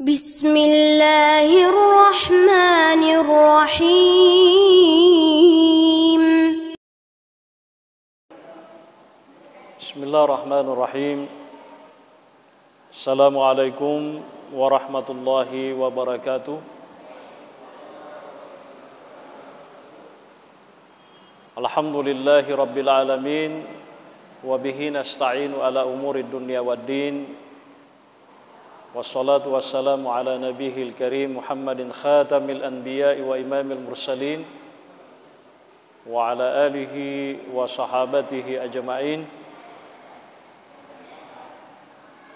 Bismillahirrahmanirrahim. Bismillahirrahmanirrahim. Assalamualaikum warahmatullahi wabarakatuh. Alhamdulillahi rabbil alamin. Wa bihi nasta'inu ala umuri dunya waddin. Wassalatu wassalamu ala nabihil karim Muhammadin khatamil anbiya'i wa imamil mursalin wa ala alihi wa sahabatihi ajma'in.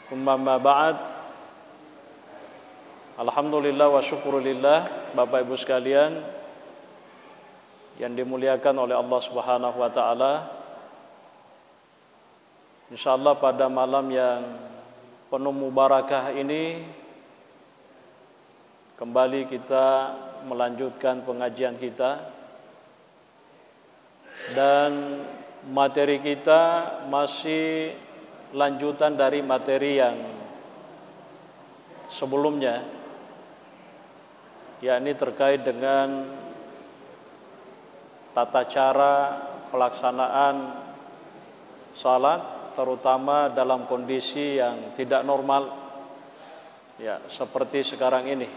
Tsumma ma ba'd. Alhamdulillah wa syukurillah, Bapak Ibu sekalian yang dimuliakan oleh Allah Subhanahu wa taala. Insyaallah pada malam yang penuh mubarakah ini kembali kita melanjutkan pengajian kita, dan materi kita masih lanjutan dari materi yang sebelumnya, yakni terkait dengan tata cara pelaksanaan salat, terutama dalam kondisi yang tidak normal, ya seperti sekarang ini.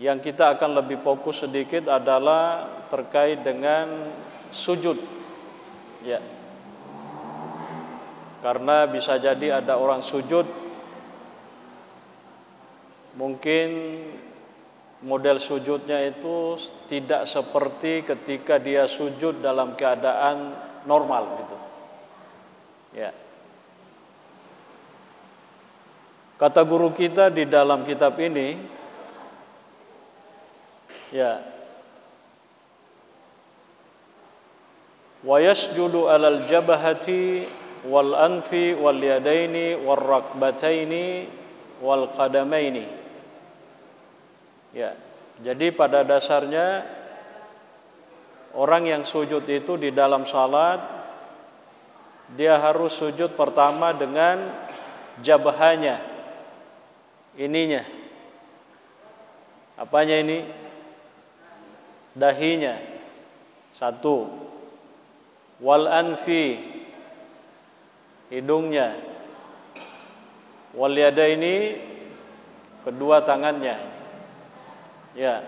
Yang kita akan lebih fokus sedikit adalah terkait dengan sujud, ya. Karena bisa jadi ada orang sujud, mungkin model sujudnya itu tidak seperti ketika dia sujud dalam keadaan normal gitu. Ya. Kata guru kita di dalam kitab ini, ya, wa yasjudu alal jabhati wal anfi wal yadaini wal rakbataini wal qadamaini. Ya. Jadi pada dasarnya orang yang sujud itu di dalam salat, dia harus sujud pertama dengan jabahanya, ininya. Apanya ini? Dahinya. Satu. Wal anfi, hidungnya. Wal yadaini, kedua tangannya. Ya.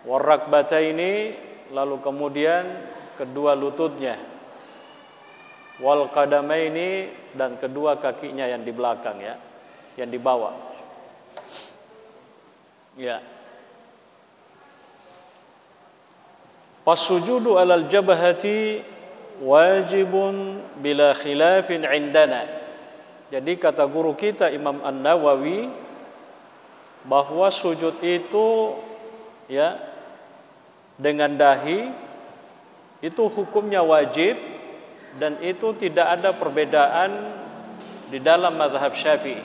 Wal rakbataini, lalu kemudian kedua lututnya. Wal qadamaini, dan kedua kakinya yang di belakang, ya, yang di bawah. Ya. Fasujudu alal jabhati wajibun bila khilafin indana. Jadi kata guru kita Imam An-Nawawi bahwa sujud itu, ya, dengan dahi itu hukumnya wajib, dan itu tidak ada perbedaan di dalam mazhab Syafi'i.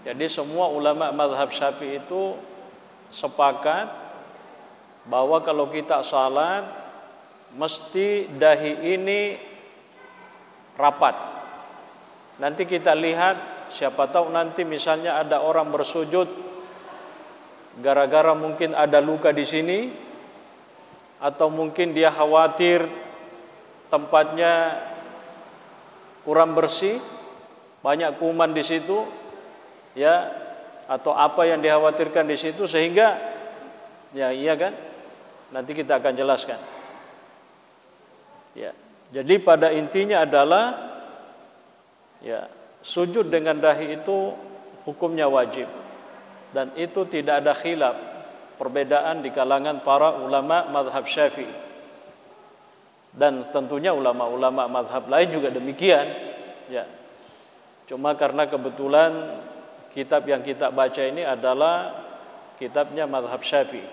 Jadi semua ulama mazhab Syafi'i itu sepakat bahwa kalau kita salat mesti dahi ini rapat. Nanti kita lihat, siapa tahu nanti misalnya ada orang bersujud gara-gara mungkin ada luka di sini, atau mungkin dia khawatir tempatnya kurang bersih, banyak kuman di situ, ya, atau apa yang dikhawatirkan di situ, sehingga, ya, iya kan? Nanti kita akan jelaskan. Ya, jadi pada intinya adalah, ya, sujud dengan dahi itu hukumnya wajib, dan itu tidak ada khilaf, perbedaan di kalangan para ulama mazhab Syafi'i. Dan tentunya ulama-ulama mazhab lain juga demikian, ya. Cuma karena kebetulan kitab yang kita baca ini adalah kitabnya mazhab Syafi'i.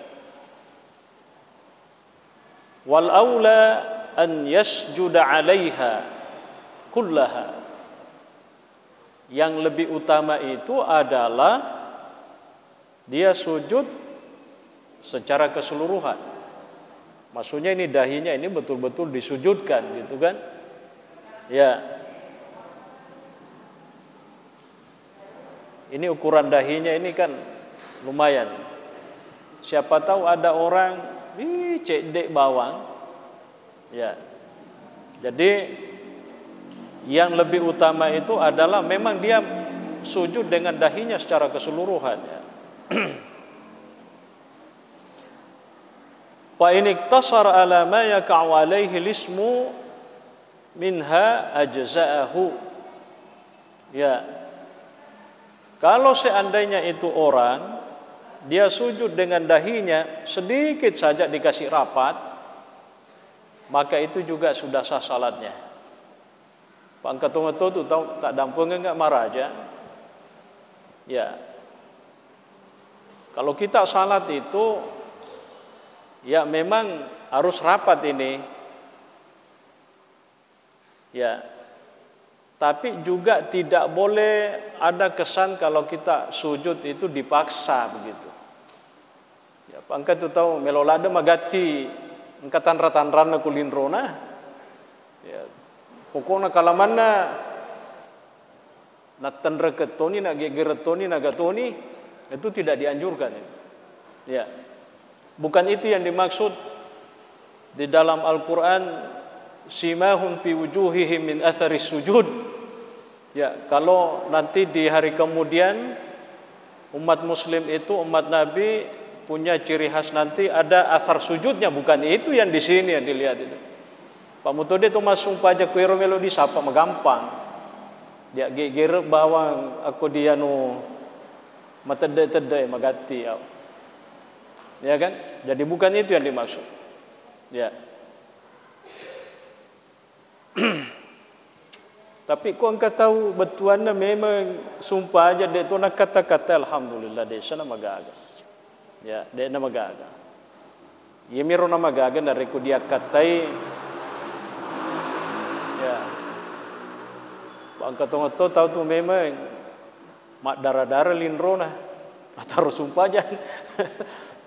Wal aula an yasjuda 'alaiha kullaha. Yang lebih utama itu adalah dia sujud secara keseluruhan. Maksudnya ini dahinya ini betul-betul disujudkan, gitu kan? Ya. ini ukuran dahinya ini kan lumayan. Siapa tahu ada orang cedek bawang. Ya. Jadi yang lebih utama itu adalah memang dia sujud dengan dahinya secara keseluruhan, ya. Fa in iktasara ala ma yaka'u alaihi lismu minha ajza'ahu. Ya. Kalau seandainya itu orang dia sujud dengan dahinya sedikit saja dikasih rapat, maka itu juga sudah sah salatnya. Pak ketua tu tahu tak dampung enggak marah aja. Ya. Kalau kita salat itu ya memang harus rapat ini. Ya. Tapi juga tidak boleh ada kesan kalau kita sujud itu dipaksa begitu. Ya, pangkat tu tahu melolada magati angkatan ratan-rana kulinrona. Ya, pokoknya kalau mana nak tandra ketoni, nak gegeretoni, nak gatoni itu tidak dianjurkan. Ya, bukan itu yang dimaksud di dalam Al-Quran. Simahum fi wujuhihim min atharis sujud. Ya, kalau nanti di hari kemudian umat muslim itu, umat Nabi punya ciri khas nanti ada asar sujudnya, bukan itu yang di sini yang dilihat itu. Pak Mutode itu masuk pajak kuiro melodi sapa magampang. Dia geger bawang aku dia nu matede-tede magati. Ya kan? Jadi bukan itu yang dimaksud. Ya. Tapi kau angkat tahu betuannya memang sumpah aja dia tu nak kata-kata alhamdulillah dia sana magaga. Ya, dia nama magaga. Ia miro nama magaga dari ku dia katai. Ya. Angkat tahu tu memang mak darah-darah linrona. Taruh sumpah aja.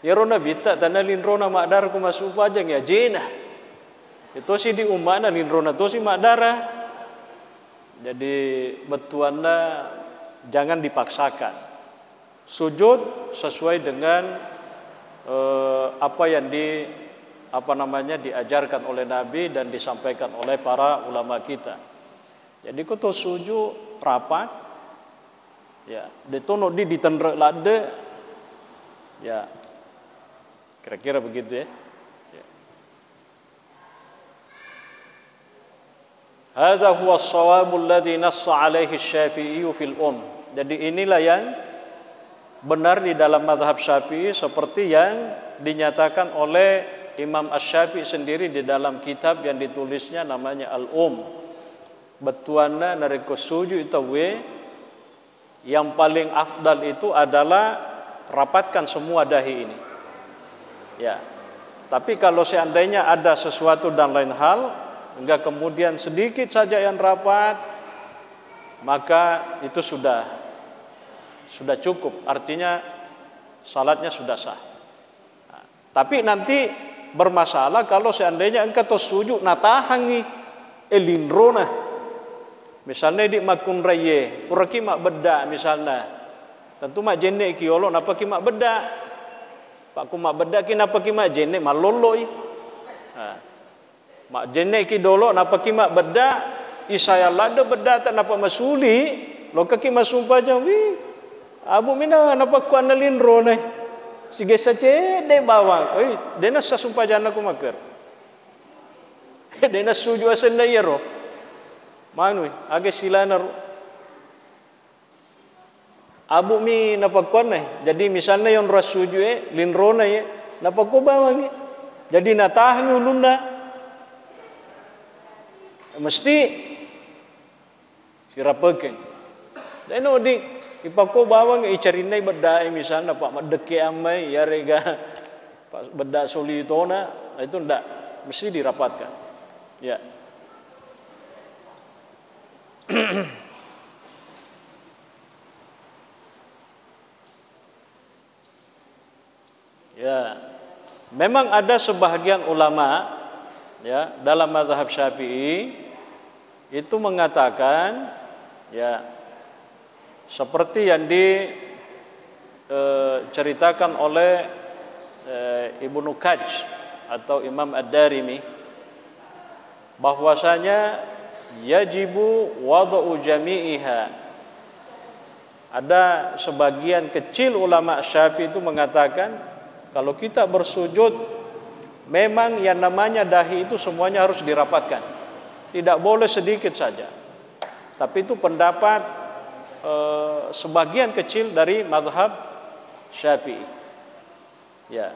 Ya rona bita tanah linrona mak darah ku masuk sumpah aja ya jena. Itu sih di umana linrona itu sih mak darah. Jadi betuannya jangan dipaksakan. Sujud sesuai dengan apa yang diajarkan oleh Nabi dan disampaikan oleh para ulama kita. Jadi kutu sujud rapat, ya, detono di ditendrek lade, ya, kira-kira begitu ya. Hadza huwa as-shawabul ladzi nassa 'alaihi asy-Syafi'i fil Jadi inilah yang benar di dalam mazhab Syafi'i seperti yang dinyatakan oleh Imam Asy-Syafi'i sendiri di dalam kitab yang ditulisnya namanya Betuanna nareko sujud itu yang paling afdal itu adalah rapatkan semua dahi ini. Ya. Tapi kalau seandainya ada sesuatu dan lain hal hingga kemudian sedikit saja yang rapat, maka itu sudah cukup. Artinya salatnya sudah sah. Nah, tapi nanti bermasalah kalau seandainya engkau sujud natahangi elinrona. Misalnya di makun raye, puraki mak beda misalnya. Tentu mak jene kiolo napa ki mak beda. Pak ku mak beda ki napa ki mak jene maloloi. Nah, mak jene ki dolo napa ki mak beda isaya lada beda tak napa masuli lo kaki masumpa jawi abu mina napa ku analin rone sige sace de bawang oi dena sasumpa jana ku maker dena suju asenda yero manu age silana abu mi napa ku jadi misalnya yon rasuju lin rone napa ku bawang jadi natahan ulunna mesti sirapekeun. Dan odi ipako bawang icarinai bedai misalnya pak madeke amai ya rega pak beda solitona itu ndak mesti dirapatkan. Ya. Ya. Memang ada sebahagian ulama ya dalam mazhab Syafi'i itu mengatakan ya seperti yang diceritakan oleh Ibnu Kaj atau Imam Ad-Darimi, bahwasanya yajibu wada'u jami'iha. Ada sebagian kecil ulama Syafi'i itu mengatakan kalau kita bersujud memang yang namanya dahi itu semuanya harus dirapatkan, tidak boleh sedikit saja. Tapi itu pendapat sebagian kecil dari mazhab Syafi'i. Ya.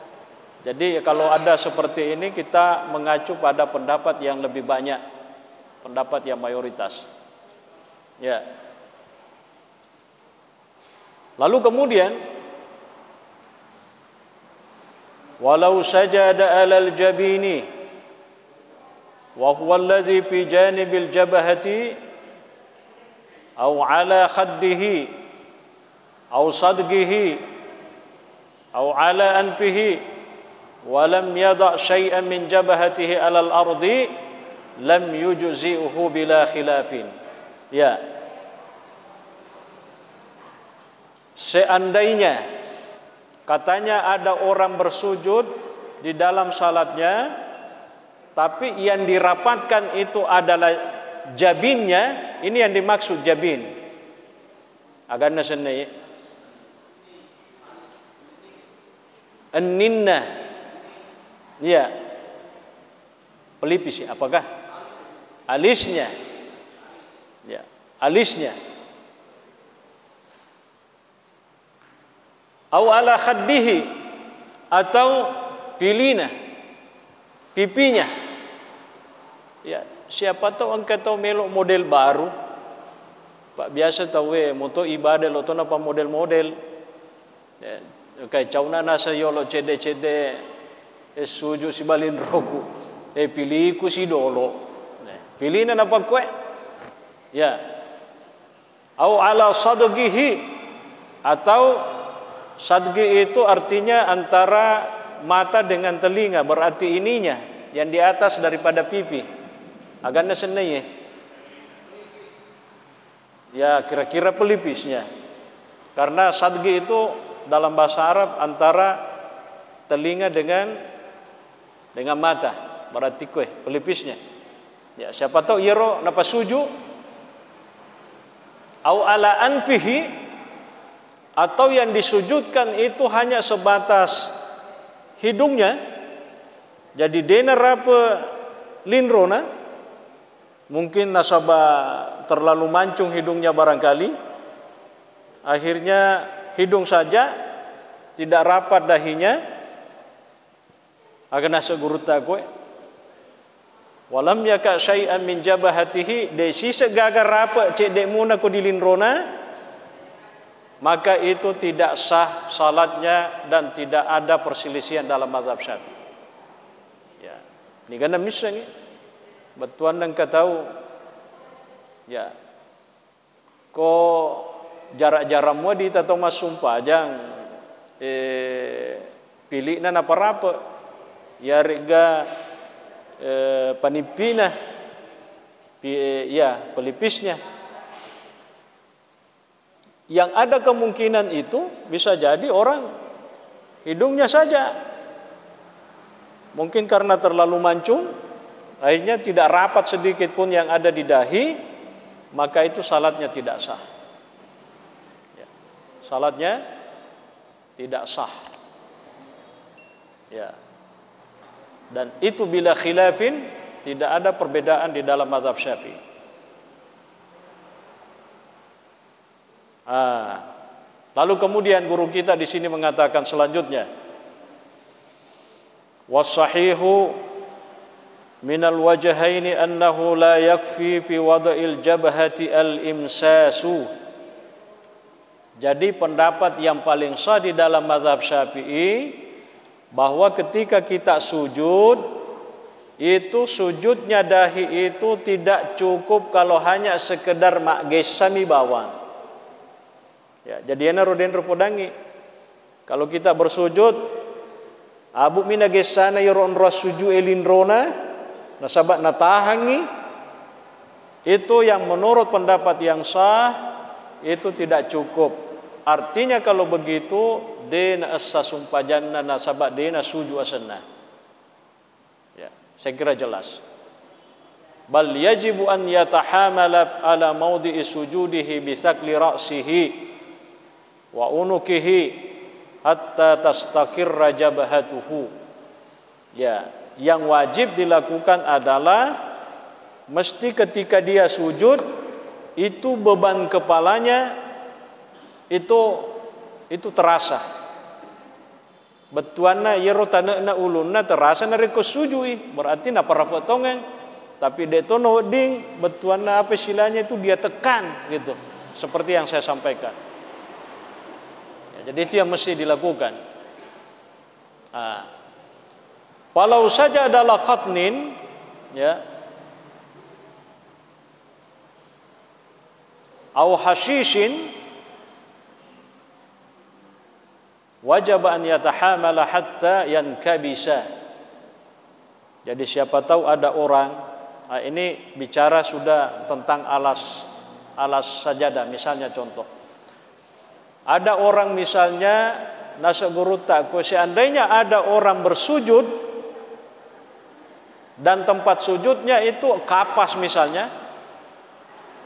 Jadi kalau ada seperti ini kita mengacu pada pendapat yang lebih banyak, pendapat yang mayoritas. Ya. Lalu kemudian walau sajada 'alal jabini wa huwa alladhi fi janibil jabhati aw 'ala khaddihi aw sadqihi aw 'ala anfihi wa lam yada' syai'an min jabhatihi 'alal ardi lam yujzi'uhu bila khilafin. Ya. Seandainya katanya ada orang bersujud di dalam salatnya, tapi yang dirapatkan itu adalah jabinnya. Ini yang dimaksud jabin. Agaknya senai. An-ninnah. Ya. Pelipis, apakah? Alisnya. Ya, alisnya. Au ala khaddihi, atau pilina, pipinya. Ya, siapa tahu engkau tahu melok model baru. Pak biasa tahu moto ibadah lo to napa model-model. Ya, kayak cauna nasa yolo cede-cede suju si balin roku. Piliku si dolo. Pilina napa kue? Ya. Au ala sadqihi, atau sadqi itu artinya antara mata dengan telinga, berarti ininya yang di atas daripada pipi. Agaknya senai. Ya, kira-kira pelipisnya. Karena sadqi itu dalam bahasa Arab antara telinga dengan mata, berarti kue pelipisnya. Ya, siapa tahu yero napa suju au ala anfihi, atau yang disujudkan itu hanya sebatas hidungnya. Jadi dena rapa linrona, mungkin nasabah terlalu mancung hidungnya barangkali, akhirnya hidung saja tidak rapat dahinya. Akan nasa guru takwe walam yaka syai'an min jabahatihi, de sisa gagar rapat cek dek muna ko dilinrona, maka itu tidak sah salatnya dan tidak ada perselisihan dalam mazhab Syafi'i. Ya, ni kana misalnya betuan dan tahu ya ko jarak-jarak mu di tato mas sumpah jang pilih na apa ya rega panipina ya pelipisnya. Yang ada kemungkinan itu bisa jadi orang hidungnya saja, mungkin karena terlalu mancung akhirnya tidak rapat sedikit pun yang ada di dahi, maka itu salatnya tidak sah. Ya, salatnya tidak sah. Ya. Dan itu bila khilafin, tidak ada perbedaan di dalam mazhab Syafi'i. Lalu kemudian guru kita di sini mengatakan selanjutnya, was-sahihu minal wajhaini annahu la yakfi fi wada'il jabhati al-imsasu. Jadi pendapat yang paling sah di dalam mazhab Syafi'i bahwa ketika kita sujud itu sujudnya dahi itu tidak cukup kalau hanya sekedar makgesami bawang. Ya, jadi ana roden rupodangi. Kalau kita bersujud abu mina gesana yoron rasuju elinrona nasabat natahangi, itu yang menurut pendapat yang sah itu tidak cukup. Artinya kalau begitu dena assa sumpah jannah nasabak dena suju asanna. Ya, saya kira jelas. Bal yajibu an yatahamala ala mawdi'i sujudihi bi thaqli ra'sihi wa unukihi hatta tastaqirra jabhatuhu. Ya, yang wajib dilakukan adalah mesti ketika dia sujud itu beban kepalanya itu terasa. Betuanna yero tanana ulunna terasa nariko sujui, berarti na para potongeng, tapi detono ding betuanna apa silanya itu dia tekan gitu. Seperti yang saya sampaikan. Ya, jadi itu yang mesti dilakukan. Walau saja adalah qatnin, ya, au hashishin, wajib an yatahamala hatta yankabisa. Jadi siapa tahu ada orang, ini bicara sudah tentang alas sajadah, misalnya contoh. Ada orang misalnya nasa guru takku, seandainya ada orang bersujud dan tempat sujudnya itu kapas misalnya,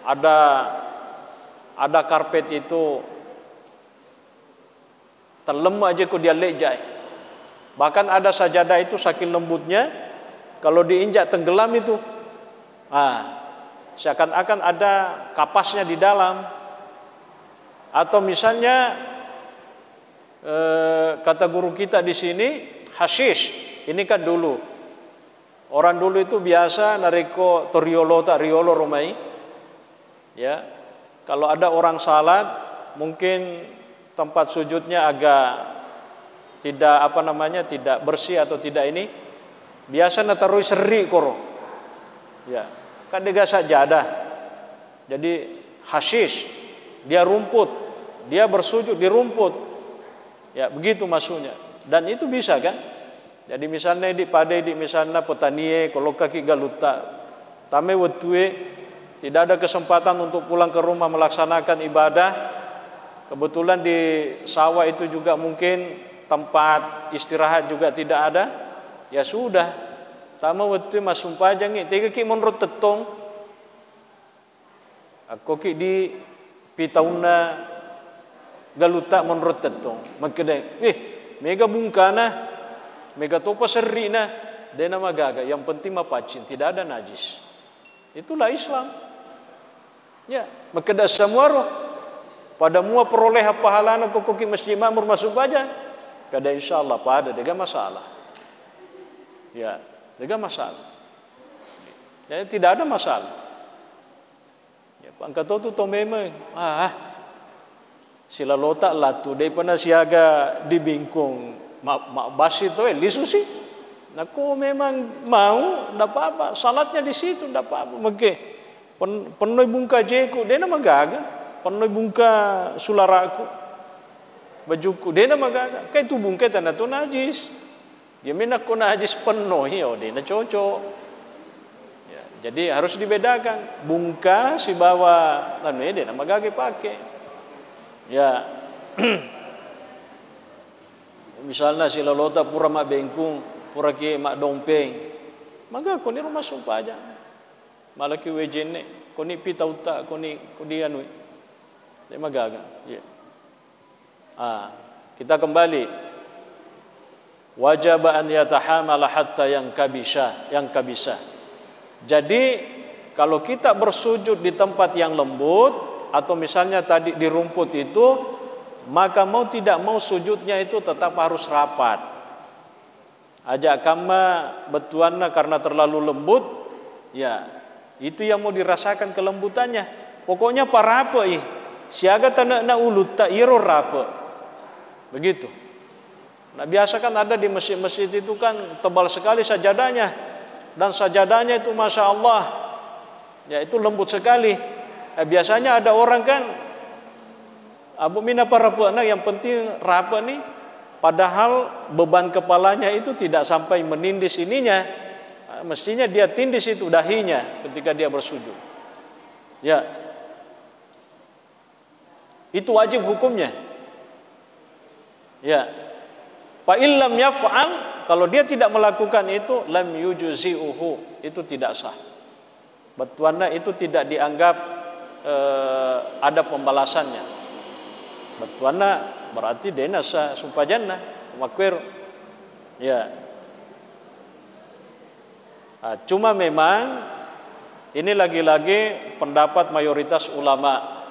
ada karpet itu telem aja kok dia lejai. Bahkan ada sajadah itu saking lembutnya kalau diinjak tenggelam itu. Seakan-akan ada kapasnya di dalam. Atau misalnya kata guru kita di sini hashish. Ini kan dulu orang dulu itu biasa nariko toriolo tak riolo romai. Ya. Kalau ada orang salat mungkin tempat sujudnya agak tidak bersih atau tidak ini, biasa natarui seri koro. Ya. Kan dega sajadah. Jadi hashish, dia rumput, dia bersujud di rumput. Ya, begitu maksudnya. Dan itu bisa kan? Jadi misalnya di padai di misalnya petani kalau kaki galuta, tame wetue tidak ada kesempatan untuk pulang ke rumah melaksanakan ibadah. Kebetulan di sawah itu juga mungkin tempat istirahat juga tidak ada. Ya sudah, tame wetue masuk pajangi, tiga ki menurut tetong. Aku ki di pitauna galuta menurut tetong. Makanya, mega bungkana. Mega topa seri na dena magaga, yang penting mapacin, tidak ada najis. Itulah Islam. Ya, maka dah semua roh pada mua peroleh pahala nak koki masjid makmur masuk aja. Kada insyaallah pada dega masalah. Ya, dega masalah. Ya, tidak ada masalah. Ya, pangkat tu memang sila lotak latu daripada siaga di bingkung mak basi tu lisu sih. Aku memang mau, ndak apa-apa. Salatnya di situ, ndak apa-apa. Mungkin penuh bungka jeku, dia nama gaga. Penuh bungka sularaku, bajuku, dia nama gaga. Kayak tu bungka tanda tu najis. Dia menak ko najis penuh, ya, dia nak cocok. Ya, jadi harus dibedakan. Bungka si bawa, dia nama gaga pakai. Ya. Misalnya si lalota pura mak bengkung, pura ki mak dompeng, maka kau ni rumah sumpah aja. Malah ki wejene, kau ni pita utak, kau ni anu, dia magaga. Ya. Kita kembali. Wajib an yatahamala hatta yang kabisa. Jadi kalau kita bersujud di tempat yang lembut atau misalnya tadi di rumput itu, maka mau tidak mau sujudnya itu tetap harus rapat. Ajak kama betuanna karena terlalu lembut, ya itu yang mau dirasakan kelembutannya. Pokoknya parape siaga tanah na ulut tak iro rape. Begitu. Nah biasa kan ada di masjid-masjid itu kan tebal sekali sajadahnya, dan sajadahnya itu masya Allah, ya itu lembut sekali. Biasanya ada orang kan abu mina para anak yang penting rapa nih, padahal beban kepalanya itu tidak sampai menindis ininya. Mestinya dia tindis itu dahinya ketika dia bersujud. Ya. Itu wajib hukumnya. Ya. Fa illam yaf'al, kalau dia tidak melakukan itu, lam yujzi'uhu, itu tidak sah. Batuanna itu tidak dianggap ada pembalasannya. Batuanna berarti dena sah sumpah jannah, makwir. Ya. Cuma memang ini lagi-lagi pendapat mayoritas ulama.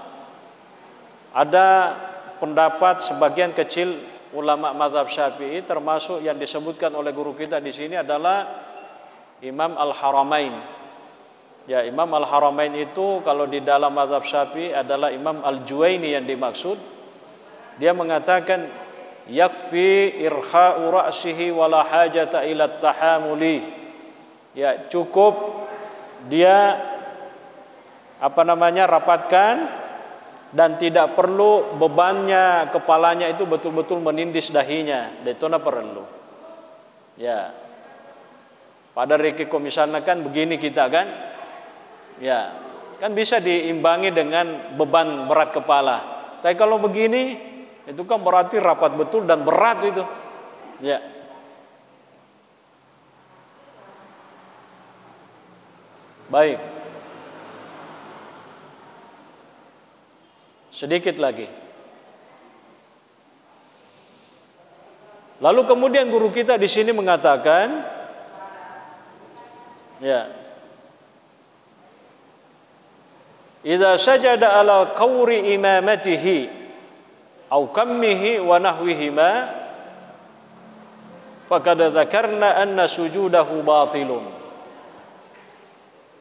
Ada pendapat sebagian kecil ulama mazhab Syafi'i, termasuk yang disebutkan oleh guru kita di sini adalah Imam Al-Haramain. Ya, Imam Al-Haramain itu kalau di dalam mazhab Syafi'i adalah Imam Al-Juwaini yang dimaksud. Dia mengatakan yakfi irkha'u ra'sihi wala hajata ila tahamuli. Ya, cukup dia rapatkan dan tidak perlu bebannya kepalanya itu betul-betul menindis dahinya. Itu na perlu. Ya. Pada rekiko misalnya kan begini kita kan. Ya, kan bisa diimbangi dengan beban berat kepala. Tapi kalau begini itu kan berarti rapat betul dan berat itu. Ya. Baik. Sedikit lagi. Lalu kemudian guru kita di sini mengatakan, ya, idza sajada ala qawri imamatihi au kammihi wa nahwihima faqad dzakarna anna sujudahu batilun.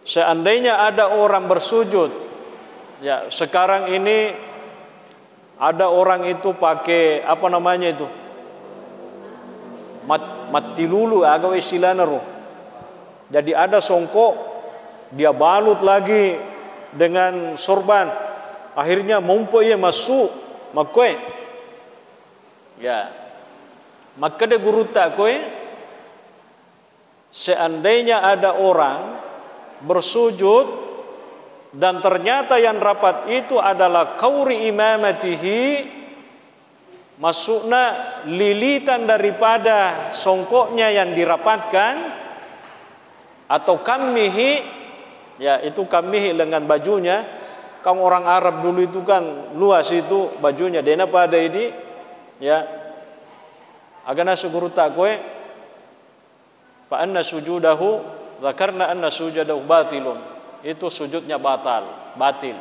Seandainya ada orang bersujud, ya, sekarang ini ada orang itu pakai apa namanya itu? Mati lulu agak istilahnya roh. Jadi ada songkok, dia balut lagi dengan sorban, akhirnya mumpuk ia masuk makoi. Ya, maka dia guru tak koe. Seandainya ada orang bersujud dan ternyata yang rapat itu adalah qauri imamatihi, masukna lilitan daripada songkoknya yang dirapatkan, atau kammihi, ya itu kammihi dengan bajunya. Kamu orang Arab dulu itu kan luas itu bajunya, dena pada ini, ya agana seguru tak kowe fa anna sujudahu dzakarna anna sujudahu batilun. Itu sujudnya batil.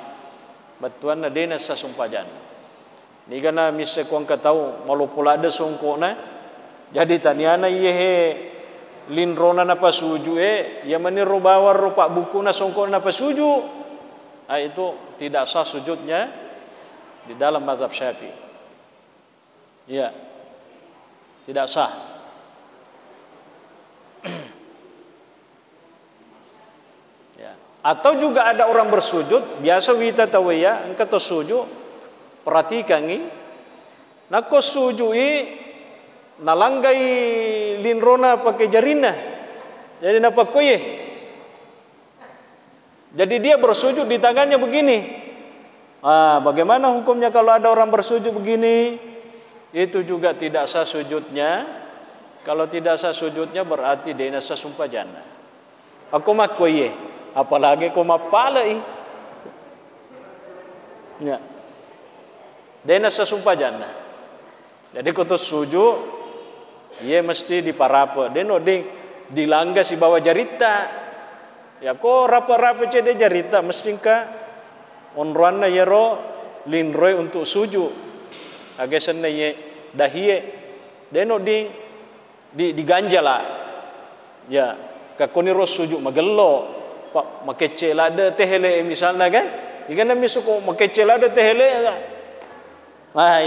Batuan na dena sa sumpajan. Ni kana mise ko ang kataw malupula ada songkona. Jadi taniana yehe linrona na pasuju ya maniro bawar ro pak buku na songkona na pasuju. Itu tidak sah sujudnya di dalam mazhab Syafi'i. Ya. Tidak sah. Atau juga ada orang bersujud, biasa wita tawaya, engkau tersujud, perhatikan ni, nako sujui, nalanggai linrona pakai jarina, jadi napa koye, jadi dia bersujud di tangannya begini. Bagaimana hukumnya kalau ada orang bersujud begini? Itu juga tidak sah sujudnya. Kalau tidak sah sujudnya berarti dia nasa sumpah jannah. Aku mak koye. Apalagi kau mapalai, ya, dena sesumpah jannah. Jadi kau tu sujud, ia mesti diparapa. Deno dilangga si bawa jarita. Ya kau rapa-rapa cede jarita, mesti ka onruanna yero linroy untuk sujud. Agesanna ye dahie. Deno diganjala. Ya, kakoniro sujud magelo. Pak makecel ada tehele misalnya kan, ikan nami suku makecel ada tehele kan,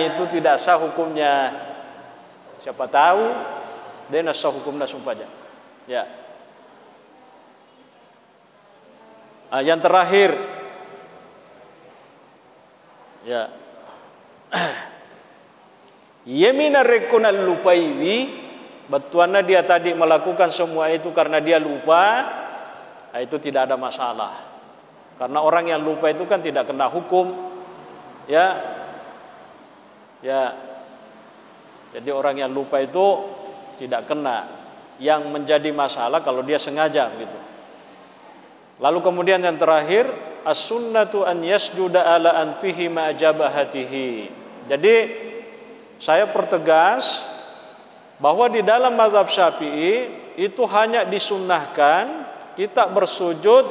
itu tidak sah hukumnya. Siapa tahu dia sah hukumnya sumpahnya. Ya. Yang terakhir, ya, yamina rekunal lupaiwi, batuannya dia tadi melakukan semua itu karena dia lupa. Itu tidak ada masalah. Karena orang yang lupa itu kan tidak kena hukum. Ya, Ya. Jadi orang yang lupa itu tidak kena. Yang menjadi masalah kalau dia sengaja gitu. Lalu kemudian yang terakhir, as-sunnatu an yasjuda ala anfihi ma jabahatihi. Jadi saya pertegas bahwa di dalam mazhab Syafi'i itu hanya disunnahkan kita bersujud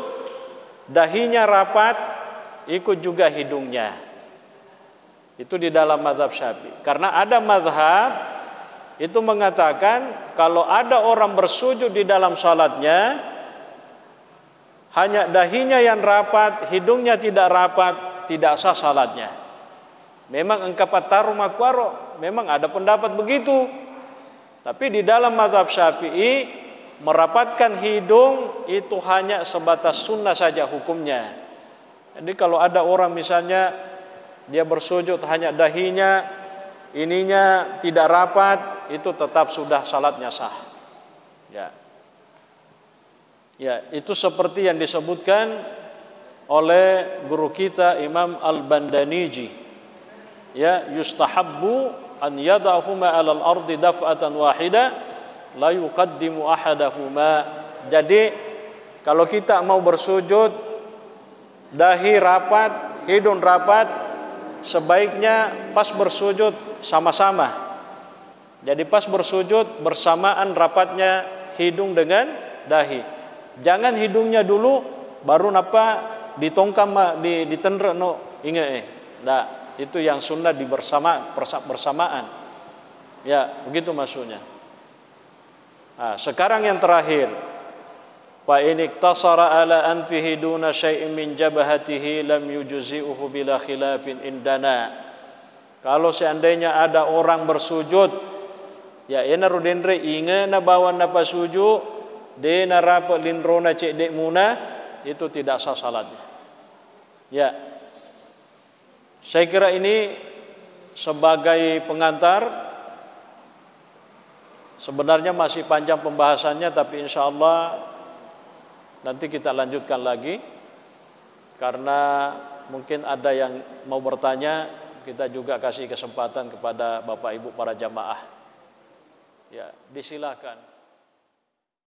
dahinya rapat, ikut juga hidungnya. Itu di dalam mazhab Syafi'i. Karena ada mazhab itu mengatakan kalau ada orang bersujud di dalam salatnya hanya dahinya yang rapat, hidungnya tidak rapat, tidak sah salatnya. Memang engkapataru makwaro, memang ada pendapat begitu. Tapi di dalam mazhab Syafi'i merapatkan hidung itu hanya sebatas sunnah saja hukumnya. Jadi kalau ada orang misalnya dia bersujud hanya dahinya, ininya tidak rapat, itu tetap sudah salatnya sah. Ya. Ya, itu seperti yang disebutkan oleh guru kita Imam Al-Bandaniji. Ya, yustahabbu an yadahuma 'alal ardi daf'atan wahida la yuqaddimu ahadahuma. Jadi kalau kita mau bersujud dahi rapat, hidung rapat, sebaiknya pas bersujud sama-sama. Jadi pas bersujud bersamaan rapatnya hidung dengan dahi. Jangan hidungnya dulu baru napa ditongkam ditendre no inge. Nah, itu yang sunnah bersamaan. Ya, begitu maksudnya. Nah, sekarang yang terakhir. Fa in iktasara ala anfihi duna syai'in min jabhatihi lam yujzi'uhu bila khilafin indana. Kalau seandainya ada orang bersujud, ya ena rudendre inge na bawa napa sujud, de na rapa lindrona cek dek muna, itu tidak sah salatnya. Ya. Saya kira ini sebagai pengantar. Sebenarnya masih panjang pembahasannya, tapi insya Allah nanti kita lanjutkan lagi. Karena mungkin ada yang mau bertanya, kita juga kasih kesempatan kepada Bapak Ibu para jamaah. Ya, disilakan.